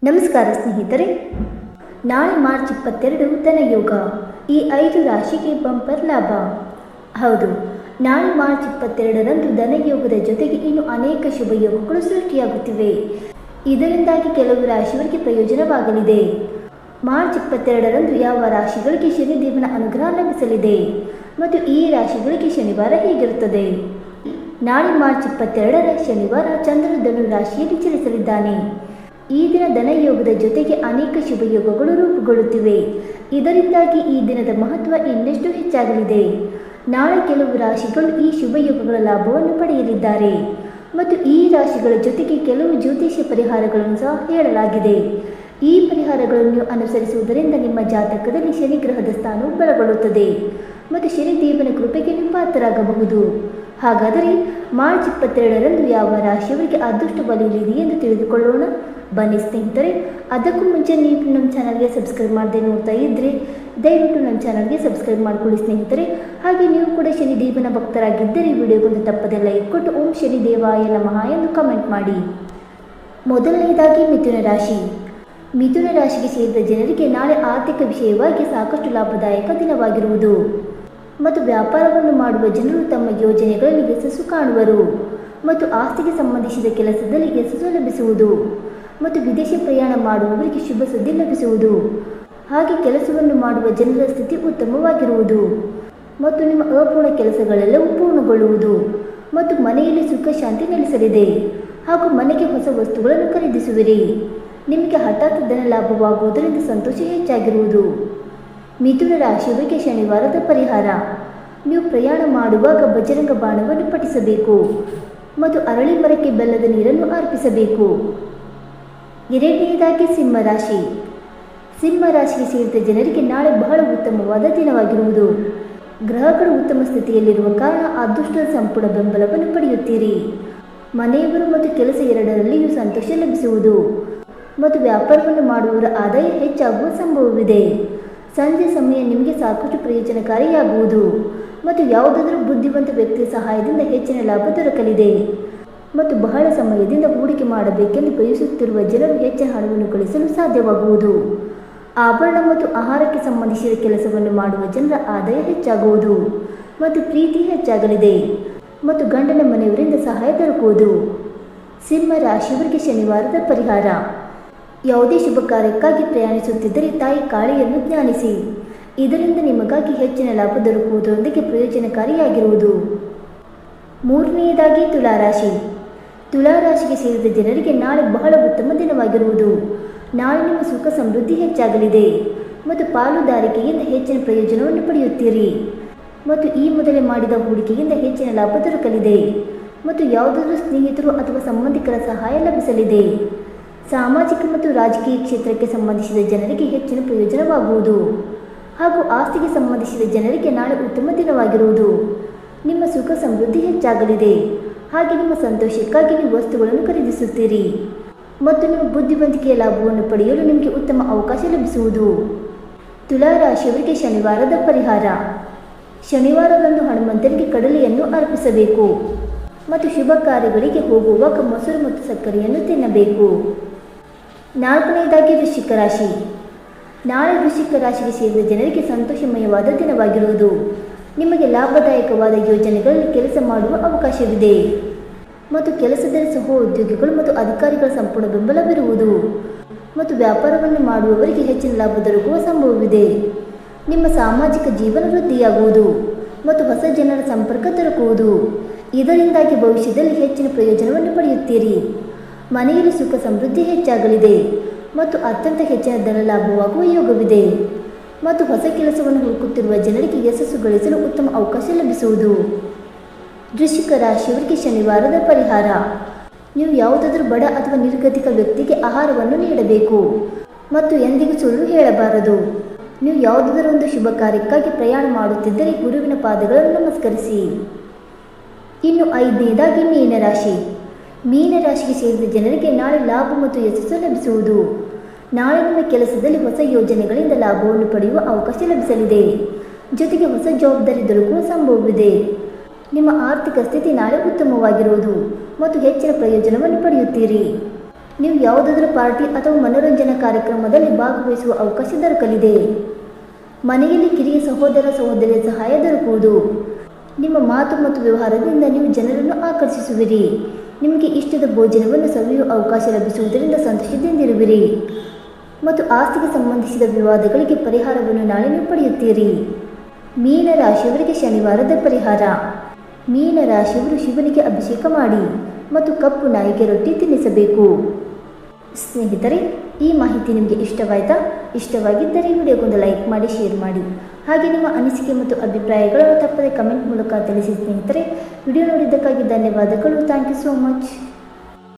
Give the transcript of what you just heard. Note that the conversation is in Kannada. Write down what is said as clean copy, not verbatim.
ನಮಸ್ಕಾರ ಸ್ನೇಹಿತರೆ, ನಾಳೆ ಮಾರ್ಚ್ 22 ಧನಯೋಗ. ಈ 5 ರಾಶಿಗೆ ಬಂಪರ್ ಲಾಭ. ಹೌದು, ನಾಳೆ ಮಾರ್ಚ್ 22ರಂದು ಧನಯೋಗದ ಜೊತೆಗೆ ಇನ್ನು ಅನೇಕ ಶುಭ ಯೋಗಗಳು ಸೃಷ್ಟಿಯಾಗುತ್ತಿವೆ. ಇದರಿಂದಾಗಿ ಕೆಲವು ರಾಶಿಯವರಿಗೆ ಪ್ರಯೋಜನವಾಗಲಿದೆ. ಮಾರ್ಚ್ 22ರಂದು ಯಾವ ರಾಶಿಗಳಿಗೆ ಶನಿದೇವನ ಅನುಗ್ರಹ ಲಭಿಸಲಿದೆ ಮತ್ತು ಈ ರಾಶಿಗಳಿಗೆ ಶನಿವಾರ ಹೇಗಿರುತ್ತದೆ? ನಾಳೆ ಮಾರ್ಚ್ 22ರ ಶನಿವಾರ ಚಂದ್ರನು ಧನು ರಾಶಿಯಲ್ಲಿ ಚಲಿಸಲಿದ್ದಾನೆ. ಈ ದಿನ ಧನಯೋಗದ ಜೊತೆಗೆ ಅನೇಕ ಶುಭ ಯೋಗಗಳು ರೂಪುಗೊಳ್ಳುತ್ತಿವೆ. ಇದರಿಂದಾಗಿ ಈ ದಿನದ ಮಹತ್ವ ಇನ್ನಷ್ಟು ಹೆಚ್ಚಾಗಲಿದೆ. ನಾಳೆ ಕೆಲವು ರಾಶಿಗಳು ಈ ಶುಭ ಯೋಗಗಳ ಲಾಭವನ್ನು ಪಡೆಯಲಿದ್ದಾರೆ ಮತ್ತು ಈ ರಾಶಿಗಳ ಜೊತೆಗೆ ಕೆಲವು ಜ್ಯೋತಿಷ್ಯ ಪರಿಹಾರಗಳನ್ನು ಸಹ ಹೇಳಲಾಗಿದೆ. ಈ ಪರಿಹಾರಗಳನ್ನು ಅನುಸರಿಸುವುದರಿಂದ ನಿಮ್ಮ ಜಾತಕದಲ್ಲಿ ಶನಿ ಗ್ರಹದ ಸ್ಥಾನವು ಬಲಗೊಳ್ಳುತ್ತದೆ ಮತ್ತು ಶನಿದೇವನ ಕೃಪೆಗೆ ನೀವು ಪಾತ್ರರಾಗಬಹುದು. ಹಾಗಾದರೆ ಮಾರ್ಚ್ 22ರಂದು ಯಾವ ರಾಶಿಯವರಿಗೆ ಅದೃಷ್ಟ ಬಲಿಯಲಿದೆ ಎಂದು ತಿಳಿದುಕೊಳ್ಳೋಣ. ಬನ್ನಿ ಸ್ನೇಹಿತರೆ, ಅದಕ್ಕೂ ಮುಂಚೆ ನೀವು ನಮ್ಮ ಚಾನಲ್ಗೆ ಸಬ್ಸ್ಕ್ರೈಬ್ ಮಾಡದೆ ನೋಡ್ತಾ ಇದ್ದರೆ ದಯವಿಟ್ಟು ನಮ್ಮ ಚಾನಲ್ಗೆ ಸಬ್ಸ್ಕ್ರೈಬ್ ಮಾಡಿಕೊಳ್ಳಿ ಸ್ನೇಹಿತರೆ. ಹಾಗೆ ನೀವು ಕೂಡ ಶನಿದೇವನ ಭಕ್ತರಾಗಿದ್ದರೆ ವಿಡಿಯೋಗೊಂದು ತಪ್ಪದೆ ಲೈಕ್ ಕೊಟ್ಟು ಓಂ ಶನಿದೇವಾಯ ನಮಃ ಎಂದು ಕಮೆಂಟ್ ಮಾಡಿ. ಮೊದಲನೆಯದಾಗಿ ಮಿಥುನ ರಾಶಿ. ಮಿಥುನ ರಾಶಿಗೆ ಸೇರಿದ ಜನರಿಗೆ ನಾಳೆ ಆರ್ಥಿಕ ವಿಷಯವಾಗಿ ಸಾಕಷ್ಟು ಲಾಭದಾಯಕ ದಿನವಾಗಿರುವುದು ಮತ್ತು ವ್ಯಾಪಾರವನ್ನು ಮಾಡುವ ಜನರು ತಮ್ಮ ಯೋಜನೆಗಳಲ್ಲಿ ಯಶಸ್ಸು ಕಾಣುವರು ಮತ್ತು ಆಸ್ತಿಗೆ ಸಂಬಂಧಿಸಿದ ಕೆಲಸದಲ್ಲಿ ಯಶಸ್ಸು ಲಭಿಸುವುದು ಮತ್ತು ವಿದೇಶಿ ಪ್ರಯಾಣ ಮಾಡುವವರಿಗೆ ಶುಭ ಸುದ್ದಿ ಲಭಿಸುವುದು. ಹಾಗೆ ಕೆಲಸವನ್ನು ಮಾಡುವ ಜನರ ಸ್ಥಿತಿ ಉತ್ತಮವಾಗಿರುವುದು ಮತ್ತು ನಿಮ್ಮ ಅಪೂರ್ಣ ಕೆಲಸಗಳೆಲ್ಲವೂ ಪೂರ್ಣಗೊಳ್ಳುವುದು ಮತ್ತು ಮನೆಯಲ್ಲಿ ಸುಖ ಶಾಂತಿ ನೆಲೆಸಲಿದೆ. ಹಾಗೂ ಮನೆಗೆ ಹೊಸ ವಸ್ತುಗಳನ್ನು ಖರೀದಿಸುವಿರಿ. ನಿಮಗೆ ಹಠಾತ್ ಧನ ಲಾಭವಾಗುವುದರಿಂದ ಸಂತೋಷ ಹೆಚ್ಚಾಗಿರುವುದು. ಮಿಥುನ ರಾಶಿಯವರಿಗೆ ಶನಿವಾರದ ಪರಿಹಾರ. ನೀವು ಪ್ರಯಾಣ ಮಾಡುವಾಗ ಬಜರಂಗ ಬಾಣವನ್ನು ಪಠಿಸಬೇಕು ಮತ್ತು ಅರಳಿ ಮರಕ್ಕೆ ಬೆಲ್ಲದ ನೀರನ್ನು ಅರ್ಪಿಸಬೇಕು. ಎರಡನೆಯದಾಗಿ ಸಿಂಹ ರಾಶಿ. ಸಿಂಹ ರಾಶಿಗೆ ಸೇರಿದ ಜನರಿಗೆ ನಾಳೆ ಬಹಳ ಉತ್ತಮವಾದ ದಿನವಾಗಿರುವುದು. ಗ್ರಹಗಳು ಉತ್ತಮ ಸ್ಥಿತಿಯಲ್ಲಿರುವ ಕಾರಣ ಅದೃಷ್ಟದ ಸಂಪೂರ್ಣ ಬೆಂಬಲವನ್ನು ಪಡೆಯುತ್ತೀರಿ. ಮನೆಯವರು ಮತ್ತು ಕೆಲಸ ಎರಡರಲ್ಲಿಯೂ ಸಂತೋಷ ಲಭಿಸುವುದು ಮತ್ತು ವ್ಯಾಪಾರವನ್ನು ಮಾಡುವವರ ಆದಾಯ ಹೆಚ್ಚಾಗುವ ಸಂಭವವಿದೆ. ಸಂಜೆ ಸಮಯ ನಿಮಗೆ ಸಾಕಷ್ಟು ಪ್ರಯೋಜನಕಾರಿಯಾಗುವುದು ಮತ್ತು ಯಾವುದಾದರೂ ಬುದ್ಧಿವಂತ ವ್ಯಕ್ತಿಯ ಸಹಾಯದಿಂದ ಹೆಚ್ಚಿನ ಲಾಭ ದೊರಕಲಿದೆ ಮತ್ತು ಬಹಳ ಸಮಯದಿಂದ ಹೂಡಿಕೆ ಮಾಡಬೇಕೆಂದು ಬಯಸುತ್ತಿರುವ ಜನರು ಹೆಚ್ಚಿನ ಹಣವನ್ನು ಗಳಿಸಲು ಸಾಧ್ಯವಾಗುವುದು. ಆಭರಣ ಮತ್ತು ಆಹಾರಕ್ಕೆ ಸಂಬಂಧಿಸಿದ ಕೆಲಸವನ್ನು ಮಾಡುವ ಜನರ ಆದಾಯ ಹೆಚ್ಚಾಗುವುದು ಮತ್ತು ಪ್ರೀತಿ ಹೆಚ್ಚಾಗಲಿದೆ ಮತ್ತು ಗಂಡನ ಮನೆಯವರಿಂದ ಸಹಾಯ ದೊರಕುವುದು. ಸಿಂಹ ರಾಶಿಯವರಿಗೆ ಶನಿವಾರದ ಪರಿಹಾರ. ಯಾವುದೇ ಶುಭ ಕಾರ್ಯಕ್ಕಾಗಿ ಪ್ರಯಾಣಿಸುತ್ತಿದ್ದರೆ ತಾಯಿ ಕಾಳಿಯನ್ನು ಧ್ಯಾನಿಸಿ. ಇದರಿಂದ ನಿಮಗಾಗಿ ಹೆಚ್ಚಿನ ಲಾಭ ದೊರಕುವುದರೊಂದಿಗೆ ಪ್ರಯೋಜನಕಾರಿಯಾಗಿರುವುದು. ಮೂರನೆಯದಾಗಿ ತುಲಾರಾಶಿ. ತುಲಾರಾಶಿಗೆ ಸೇರಿದ ಜನರಿಗೆ ನಾಳೆ ಬಹಳ ಉತ್ತಮ ದಿನವಾಗಿರುವುದು. ನಾಳೆ ನಿಮ್ಮ ಸುಖ ಸಮೃದ್ಧಿ ಹೆಚ್ಚಾಗಲಿದೆ ಮತ್ತು ಪಾಲುದಾರಿಕೆಯಿಂದ ಹೆಚ್ಚಿನ ಪ್ರಯೋಜನವನ್ನು ಪಡೆಯುತ್ತೀರಿ ಮತ್ತು ಈ ಮೊದಲೇ ಮಾಡಿದ ಹೂಡಿಕೆಯಿಂದ ಹೆಚ್ಚಿನ ಲಾಭ ದೊರಕಲಿದೆ ಮತ್ತು ಯಾವುದಾದರೂ ಸ್ನೇಹಿತರು ಅಥವಾ ಸಂಬಂಧಿಕರ ಸಹಾಯ ಲಭಿಸಲಿದೆ. ಸಾಮಾಜಿಕ ಮತ್ತು ರಾಜಕೀಯ ಕ್ಷೇತ್ರಕ್ಕೆ ಸಂಬಂಧಿಸಿದ ಜನರಿಗೆ ಹೆಚ್ಚಿನ ಪ್ರಯೋಜನವಾಗುವುದು ಹಾಗೂ ಆಸ್ತಿಗೆ ಸಂಬಂಧಿಸಿದ ಜನರಿಗೆ ನಾಳೆ ಉತ್ತಮ ದಿನವಾಗಿರುವುದು. ನಿಮ್ಮ ಸುಖ ಸಮೃದ್ಧಿ ಹೆಚ್ಚಾಗಲಿದೆ. ಹಾಗೆ ನಿಮ್ಮ ಸಂತೋಷಕ್ಕಾಗಿ ನೀವು ವಸ್ತುಗಳನ್ನು ಖರೀದಿಸುತ್ತೀರಿ ಮತ್ತು ನಿಮ್ಮ ಬುದ್ಧಿವಂತಿಕೆಯ ಲಾಭವನ್ನು ಪಡೆಯಲು ನಿಮಗೆ ಉತ್ತಮ ಅವಕಾಶ ಲಭಿಸುವುದು. ತುಲಾರಾಶಿಯವರಿಗೆ ಶನಿವಾರದ ಪರಿಹಾರ. ಶನಿವಾರದಂದು ಹನುಮಂತನಿಗೆ ಕಡಲೆಯನ್ನು ಅರ್ಪಿಸಬೇಕು ಮತ್ತು ಶುಭ ಕಾರ್ಯಗಳಿಗೆ ಹೋಗುವಾಗ ಮೊಸರು ಮತ್ತು ಸಕ್ಕರೆಯನ್ನು ತಿನ್ನಬೇಕು. ನಾಲ್ಕನೆಯದಾಗಿ ವೃಶ್ಚಿಕ ರಾಶಿ. ನಾಳೆ ವೃಶ್ಚಿಕ ರಾಶಿಗೆ ಸೇರಿದ ಜನರಿಗೆ ಸಂತೋಷಮಯವಾದ ದಿನವಾಗಿರುವುದು. ನಿಮಗೆ ಲಾಭದಾಯಕವಾದ ಯೋಜನೆಗಳಲ್ಲಿ ಕೆಲಸ ಮಾಡುವ ಅವಕಾಶವಿದೆ ಮತ್ತು ಕೆಲಸದಲ್ಲಿ ಸಹೋದ್ಯೋಗಿಗಳು ಮತ್ತು ಅಧಿಕಾರಿಗಳ ಸಂಪೂರ್ಣ ಬೆಂಬಲವಿರುವುದು ಮತ್ತು ವ್ಯಾಪಾರವನ್ನು ಮಾಡುವವರಿಗೆ ಹೆಚ್ಚಿನ ಲಾಭ ದೊರಕುವ ಸಂಭವವಿದೆ. ನಿಮ್ಮ ಸಾಮಾಜಿಕ ಜೀವನ ವೃದ್ಧಿಯಾಗುವುದು ಮತ್ತು ಹೊಸ ಜನರ ಸಂಪರ್ಕ ದೊರಕುವುದು. ಇದರಿಂದಾಗಿ ಭವಿಷ್ಯದಲ್ಲಿ ಹೆಚ್ಚಿನ ಪ್ರಯೋಜನವನ್ನು ಪಡೆಯುತ್ತೀರಿ. ಮನೆಯಲ್ಲಿ ಸುಖ ಸಮೃದ್ಧಿ ಹೆಚ್ಚಾಗಲಿದೆ ಮತ್ತು ಅತ್ಯಂತ ಹೆಚ್ಚಿನ ಧನ ಲಾಭವಾಗುವ ಯೋಗವಿದೆ ಮತ್ತು ಹೊಸ ಕೆಲಸವನ್ನು ಹುಡುಕುತ್ತಿರುವ ಜನರಿಗೆ ಯಶಸ್ಸು ಗಳಿಸಲು ಉತ್ತಮ ಅವಕಾಶ ಲಭಿಸುವುದು. ವೃಶ್ಚಿಕ ರಾಶಿಯವರಿಗೆ ಶನಿವಾರದ ಪರಿಹಾರ. ನೀವು ಯಾವುದಾದರೂ ಬಡ ಅಥವಾ ನಿರ್ಗತಿಕ ವ್ಯಕ್ತಿಗೆ ಆಹಾರವನ್ನು ನೀಡಬೇಕು ಮತ್ತು ಎಂದಿಗೂ ಸುಳ್ಳು ಹೇಳಬಾರದು. ನೀವು ಯಾವುದಾದರೂ ಒಂದು ಶುಭ ಕಾರ್ಯಕ್ಕಾಗಿ ಪ್ರಯಾಣ ಮಾಡುತ್ತಿದ್ದರೆ ಗುರುವಿನ ಪಾದಗಳನ್ನು ನಮಸ್ಕರಿಸಿ. ಇನ್ನು ಐದನೇದಾಗಿ ಮೀನರಾಶಿ. ಮೀನರಾಶಿಗೆ ಸೇರಿದ ಜನರಿಗೆ ನಾಳೆ ಲಾಭ ಮತ್ತು ಯಶಸ್ಸು ಲಭಿಸುವುದು. ನಾಳೆ ನಿಮ್ಮ ಕೆಲಸದಲ್ಲಿ ಹೊಸ ಯೋಜನೆಗಳಿಂದ ಲಾಭವನ್ನು ಪಡೆಯುವ ಅವಕಾಶ ಲಭಿಸಲಿದೆ. ಜೊತೆಗೆ ಹೊಸ ಜವಾಬ್ದಾರಿ ದೊರಕುವ ಸಂಭವವಿದೆ. ನಿಮ್ಮ ಆರ್ಥಿಕ ಸ್ಥಿತಿ ನಾಳೆ ಉತ್ತಮವಾಗಿರುವುದು ಮತ್ತು ಹೆಚ್ಚಿನ ಪ್ರಯೋಜನವನ್ನು ಪಡೆಯುತ್ತೀರಿ. ನೀವು ಯಾವುದಾದ್ರೂ ಪಾರ್ಟಿ ಅಥವಾ ಮನೋರಂಜನಾ ಕಾರ್ಯಕ್ರಮದಲ್ಲಿ ಭಾಗವಹಿಸುವ ಅವಕಾಶ ದೊರಕಲಿದೆ. ಮನೆಯಲ್ಲಿ ಕಿರಿಯ ಸಹೋದರ ಸಹೋದರಿಯ ಸಹಾಯ ದೊರಕುವುದು. ನಿಮ್ಮ ಮಾತು ಮತ್ತು ವ್ಯವಹಾರದಿಂದ ನೀವು ಜನರನ್ನು ಆಕರ್ಷಿಸುವಿರಿ. ನಿಮಗೆ ಇಷ್ಟದ ಭೋಜನವನ್ನು ಸವಿಯುವ ಅವಕಾಶ ಲಭಿಸುವುದರಿಂದ ಸಂತೋಷದಿಂದಿರುವಿರಿ ಮತ್ತು ಆಸ್ತಿಗೆ ಸಂಬಂಧಿಸಿದ ವಿವಾದಗಳಿಗೆ ಪರಿಹಾರವನ್ನು ನಾಳೆ ನೀವು ಪಡೆಯುತ್ತೀರಿ. ಮೀನರಾಶಿಯವರಿಗೆ ಶನಿವಾರದ ಪರಿಹಾರ. ಮೀನರಾಶಿಯವರು ಶಿವನಿಗೆ ಅಭಿಷೇಕ ಮಾಡಿ ಮತ್ತು ಕಪ್ಪು ನಾಯಿಗೆ ರೊಟ್ಟಿ ತಿನ್ನಿಸಬೇಕು. ಸ್ನೇಹಿತರೆ, ಈ ಮಾಹಿತಿ ನಿಮಗೆ ಇಷ್ಟವಾಯಿತಾ? ಇಷ್ಟವಾಗಿದ್ದರೆ ವಿಡಿಯೋಗೊಂದು ಲೈಕ್ ಮಾಡಿ, ಶೇರ್ ಮಾಡಿ. ಹಾಗೆ ನಿಮ್ಮ ಅನಿಸಿಕೆ ಮತ್ತು ಅಭಿಪ್ರಾಯಗಳನ್ನು ತಪ್ಪದೆ ಕಮೆಂಟ್ ಮೂಲಕ ತಿಳಿಸಿ ಸ್ನೇಹಿತರೆ. ವಿಡಿಯೋ ನೋಡಿದ್ದಕ್ಕಾಗಿ ಧನ್ಯವಾದಗಳು. Thank you so much.